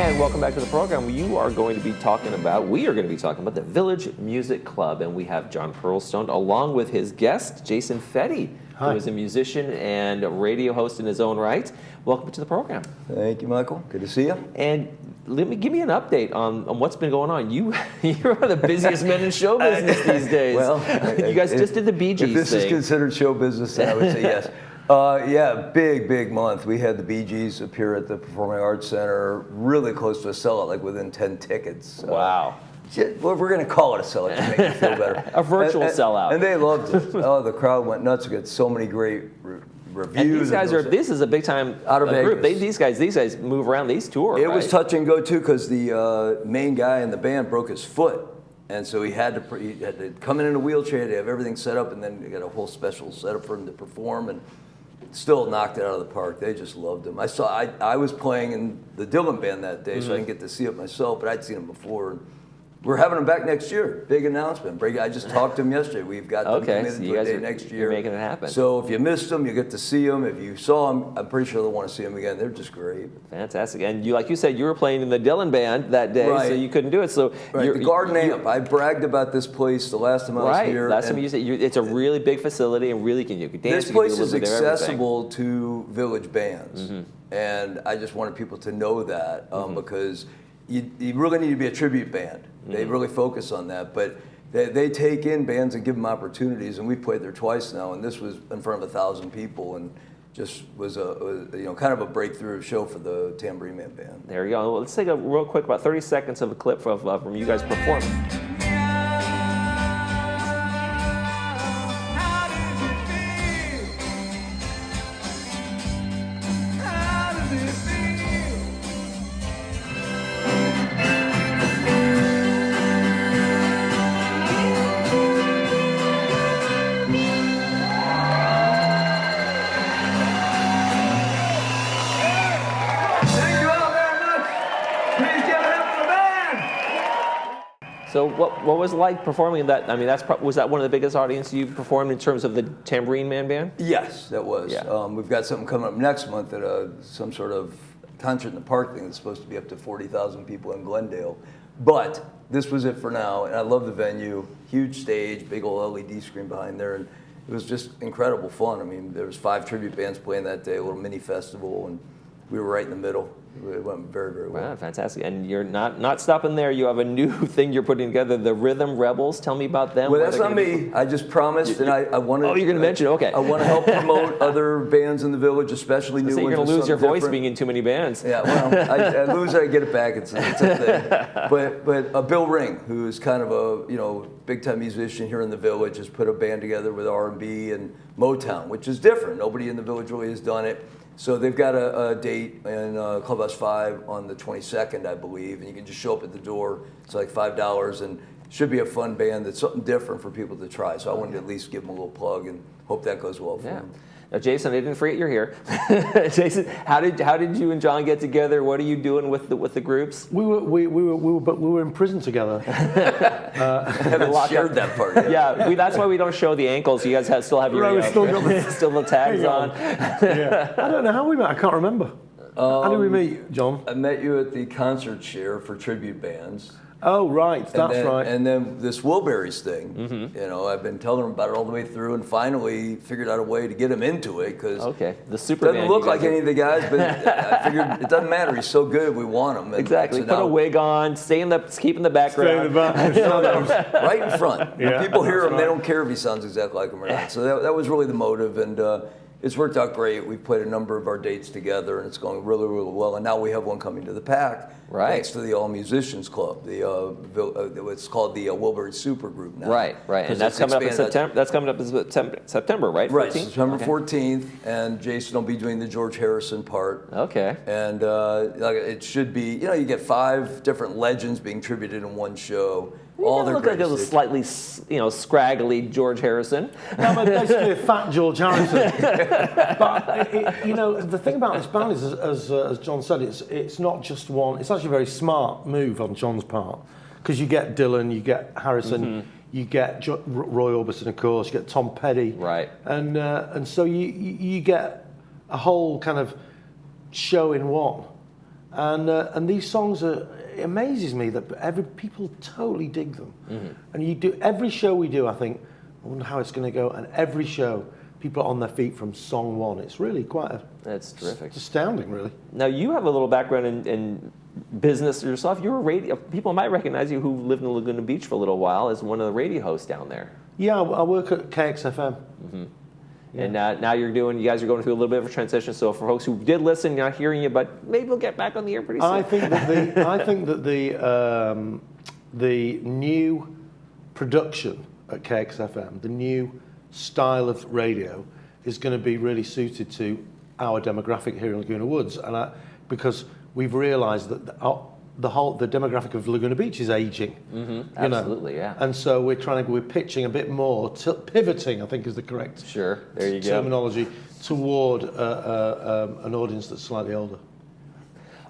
And welcome back to the program. We are going to be talking about the Village Music Club, and we have John Pearlstone along with his guest, Jason Fetty, who is a musician and a radio host in his own right. Welcome to the program. Thank you, Michael. Good to see you. And give me an update on what's been going on. You're one of the busiest men in show business these days. Well, you guys just did the Bee Gees If this is considered show business, then I would say yes. Yeah, big month. We had the Bee Gees appear at the Performing Arts Center, really close to a sellout, like within 10 tickets. Wow. Well, we're going to call it a sellout to make it feel better. A virtual sellout. And they loved it. Oh, the crowd went nuts. We got so many great reviews. And these guys this is a big time out of group. Vegas. These guys move around, these tour. It was touch and go too, because the main guy in the band broke his foot. And so he had to come in a wheelchair, he had to have everything set up, and then they got a whole special setup for him to perform, and still knocked it out of the park. They just loved him. I was playing in the Dylan band that day, so I didn't get to see it myself, but I'd seen him before. And we're having him back next year. Big announcement. I just talked to him yesterday. We've got them committed to a day next year. You're making it happen. So if you missed them, you get to see them. If you saw them, I'm pretty sure they'll want to see them again. They're just great. Fantastic. And like you said, you were playing in the Dylan band that day, so you couldn't do it. So the Garden Amp. I bragged about this place the last time I was here. Last time you said it's a really big facility, and really you could dance. This place is accessible to Village bands, and I just wanted people to know that because you really need to be a tribute band. They really focus on that, but they take in bands and give them opportunities, and we played there twice now, and this was in front of 1,000 people, and just was kind of a breakthrough show for the Tambourine Man band. There you go. Well, let's take a real quick, about 30 seconds of a clip from you guys performing. So what was it like performing in that? I mean, was that one of the biggest audiences you performed in terms of the Tambourine Man band? Yes, that was. Yeah. We've got something coming up next month at some sort of concert in the park thing that's supposed to be up to 40,000 people in Glendale. But this was it for now, and I love the venue. Huge stage, big old LED screen behind there, and it was just incredible fun. I mean, there was 5 tribute bands playing that day, a little mini festival, and we were right in the middle. It went very well. Wow, fantastic. And you're not stopping there. You have a new thing you're putting together, the Rhythm Rebels. Tell me about them. Well, that's not me. I just promised, and I wanted. Oh, you're going to mention it? Okay. I want to help promote other bands in the village, especially new ones. You're going to lose your voice being in too many bands. Yeah, well, I lose it, I get it back. It's a thing. But Bill Ring, who is kind of a big time musician here in the village, has put a band together with R&B and Motown, which is different. Nobody in the village really has done it. So they've got a date in Clubhouse 5 on the 22nd, I believe, and you can just show up at the door. It's like $5, and should be a fun band. That's something different for people to try. So I wanted to at least give them a little plug and hope that goes well for them. Now, Jason, I didn't forget you're here. Jason, how did you and John get together? What are you doing with the groups? We were in prison together. Haven't shared that part yet. Yeah, that's why we don't show the ankles. You guys still have your still the tags on. Yeah. I don't know how we met. I can't remember. How did we meet, John? I met you at the concert share for tribute bands. Oh, right. That's right. And then this Wilburys thing, I've been telling him about it all the way through, and finally figured out a way to get him into it, because the Superman doesn't look like any of the guys, but I figured it doesn't matter. He's so good, we want him. And exactly. so put a wig on, keep in the background. Stay in the back. Right in front. When people hear him, they don't care if he sounds exactly like him or not. So that was really the motive, and it's worked out great. We've played a number of our dates together, and it's going really well. And now we have one coming to the PAC, thanks to the All Musicians Club. It's called the Wilbury Super Group now. Right. And that's coming up in September. That's coming up in September, right? 14th? Right, September 14th, and Jason will be doing the George Harrison part. Okay. And it should be, you get 5 different legends being tributed in one show. All their look like a slightly, scraggly George Harrison. No, but basically a fat George Harrison. But the thing about this band is, as John said, it's not just one. It's actually a very smart move on John's part, because you get Dylan, you get Harrison, you get Roy Orbison, of course, you get Tom Petty, right? And so you get a whole kind of show in one. And these songs it amazes me that people totally dig them. And you do every show we do, I think, I wonder how it's going to go. And every show, people are on their feet from song one. It's really That's terrific. It's astounding, really. Now you have a little background in business yourself. You're a radio. People might recognize you who lived in Laguna Beach for a little while as one of the radio hosts down there. Yeah, I work at KXFM. And now you guys are going through a little bit of a transition. So for folks who did listen, not hearing you, but maybe we'll get back on the air pretty soon. I think that the new production at KXFM, the new style of radio, is going to be really suited to our demographic here in Laguna Woods, and because we've realised that the demographic of Laguna Beach is aging. Absolutely, yeah. And so we're pitching a bit more, pivoting, I think is the correct terminology, toward an audience that's slightly older.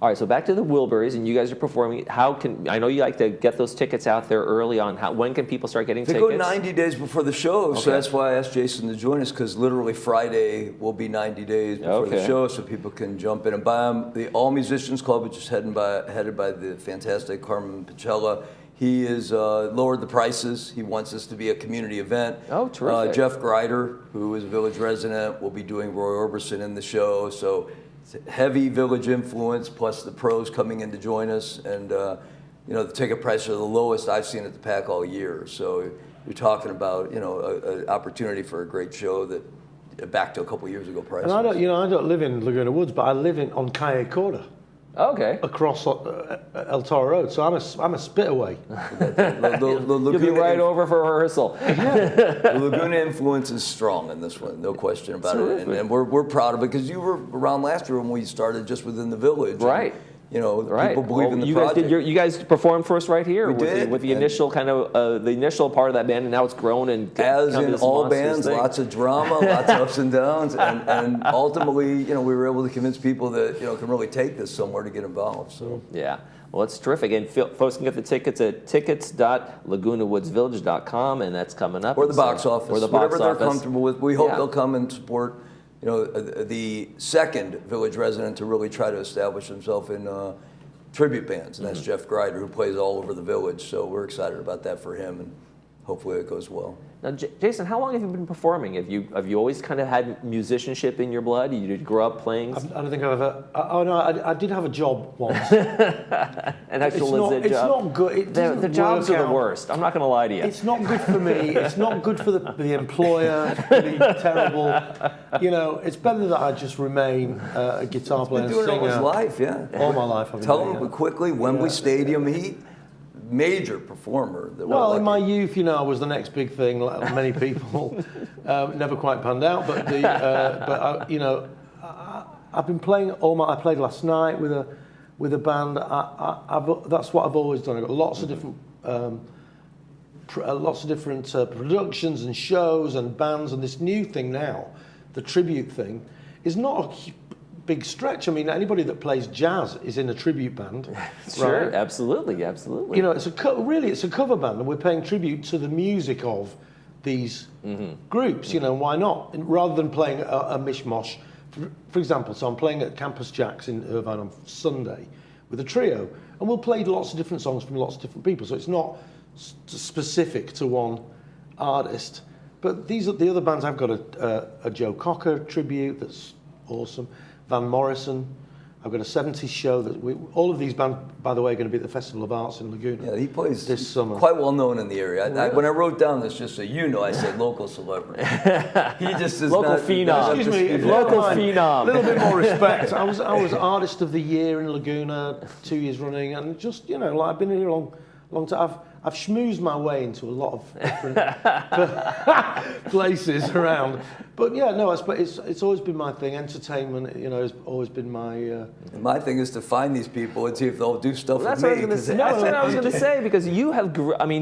All right, so back to the Wilburys, and you guys are performing. I know you like to get those tickets out there early on. When can people start getting tickets? They go 90 days before the show, so that's why I asked Jason to join us, because literally Friday will be 90 days before the show, so people can jump in and buy them. The All Musicians Club, which is headed by the fantastic Carmen Picella, he has lowered the prices. He wants this to be a community event. Oh, terrific. Jeff Grider, who is a Village resident, will be doing Roy Orbison in the show, so heavy Village influence, plus the pros coming in to join us, and the ticket prices are the lowest I've seen at the PAC all year. So you're talking about an opportunity for a great show that back to a couple years ago prices. And I don't live in Laguna Woods, but I live on Calle Corda. Okay. Across El Toro Road, so I'm a spit away. You'll be right over for rehearsal. The Laguna influence is strong in this one, no question about it. And we're proud of it, because you were around last year when we started just within the Village. Right. And, people believe in the project. You guys performed first right here with the initial kind of the initial part of that band, and now it's grown and as in all bands, lots of drama, lots of ups and downs, and ultimately, we were able to convince people that can really take this somewhere to get involved. So yeah. Well, it's terrific. And folks can get the tickets at tickets.lagunawoodsvillage.com, and that's coming up. Or the box office. Or the whatever box they're office. comfortable with. We hope they'll come and support the second Village resident to really try to establish himself in tribute bands, and that's Jeff Grider, who plays all over the Village. So we're excited about that for him, and hopefully it goes well. Now, Jason, how long have you been performing? Have you always kind of had musicianship in your blood? You did grow up playing? I don't think I've ever. Oh no, I did have a job once. An actual legit job. It's not good. The jobs are the worst. I'm not going to lie to you. It's not good for me. It's not good for the employer. It's pretty terrible. It's better that I just remain a guitar player and singer. singer. All his life, yeah. All my life. I've been Tell doing him it. quickly, Wembley Stadium heat. Major performer. Well, in my youth, I was the next big thing. Like many people, never quite panned out. But I've been playing I played last night with a band. That's what I've always done. I've got lots of different productions and shows and bands. And this new thing now, the tribute thing, is not a big stretch. I mean, anybody that plays jazz is in a tribute band. Sure, right? absolutely. It's a cover band, and we're paying tribute to the music of these groups. Why not? And rather than playing a mishmash, for example. So I'm playing at Campus Jacks in Irvine on Sunday with a trio, and we'll play lots of different songs from lots of different people. So it's not specific to one artist. But these are the other bands. I've got a Joe Cocker tribute that's awesome. Van Morrison. I've got a 70s show that all of these bands, by the way, are going to be at the Festival of Arts in Laguna. Yeah, he plays this summer. Quite well known in the area. When I wrote down this, just so you know, I said local celebrity. He just is local not. phenom. Excuse me, local phenom. A little bit more respect. I was Artist of the Year in Laguna 2 years running, and just I've been here a long time. I've schmoozed my way into a lot of different places around. But yeah, no, it's always been my thing. Entertainment, has always been my... My thing is to find these people and see if they'll do stuff with me. That's what I was going to say, because you have,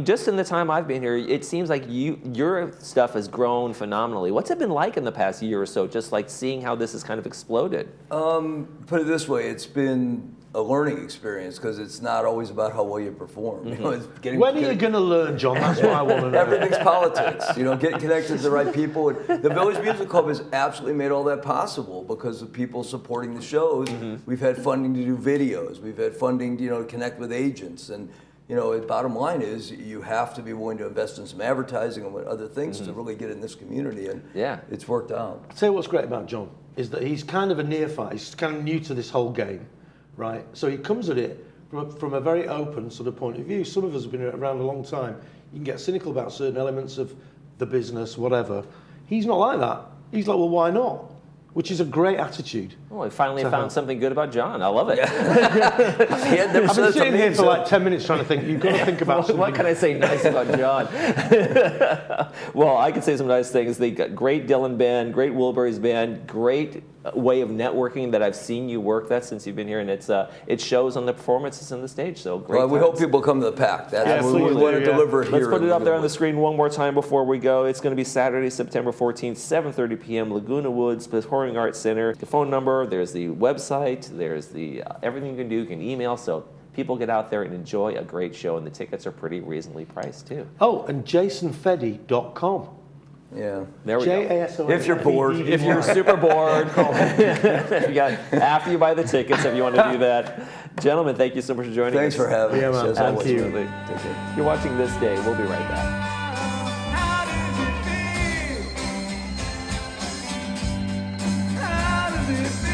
just in the time I've been here, it seems like your stuff has grown phenomenally. What's it been like in the past year or so, just like seeing how this has kind of exploded? Put it this way, it's been a learning experience because it's not always about how well you perform. You know, it's getting. When are you going to learn, John? That's what I want to know. Everything's politics. You know, get connected to the right people. And the Village Music Club has absolutely made all that possible because of people supporting the shows. We've had funding to do videos. We've had funding, to connect with agents. And, the bottom line is you have to be willing to invest in some advertising and other things to really get in this community. And it's worked out. I'll tell you what's great about John is that he's kind of a neophyte. He's kind of new to this whole game, right? So he comes at it from a very open sort of point of view. Some of us have been around a long time. You can get cynical about certain elements of the business, whatever. He's not like that. He's like, well, why not? Which is a great attitude. Well, we finally found something good about John. I love it. I've been sitting here for like 10 minutes trying to think. You've got to think about something. What can I say nice about John? Well, I can say some nice things. They got great Dylan band, great Wilburys band, great way of networking that I've seen you work that since you've been here, and it shows on the performances on the stage. So great. Well, we hope people come to the pack. That's what we want to deliver here. Let's put it up there on the screen one more time before we go. It's going to be Saturday, September 14th, 7:30 p.m. Laguna Woods Performing Arts Center. The phone number. There's the website. There's the everything you can do. You can email. So people get out there and enjoy a great show, and the tickets are pretty reasonably priced too. Oh, and jasonfeddy.com. Yeah. There we go. If you're bored. If you're super bored, after you buy the tickets, if you want to do that. Gentlemen, thank you so much for joining us. Thanks for having us. Man. Thank you. Absolutely. You're watching This Day. We'll be right back. How does it feel?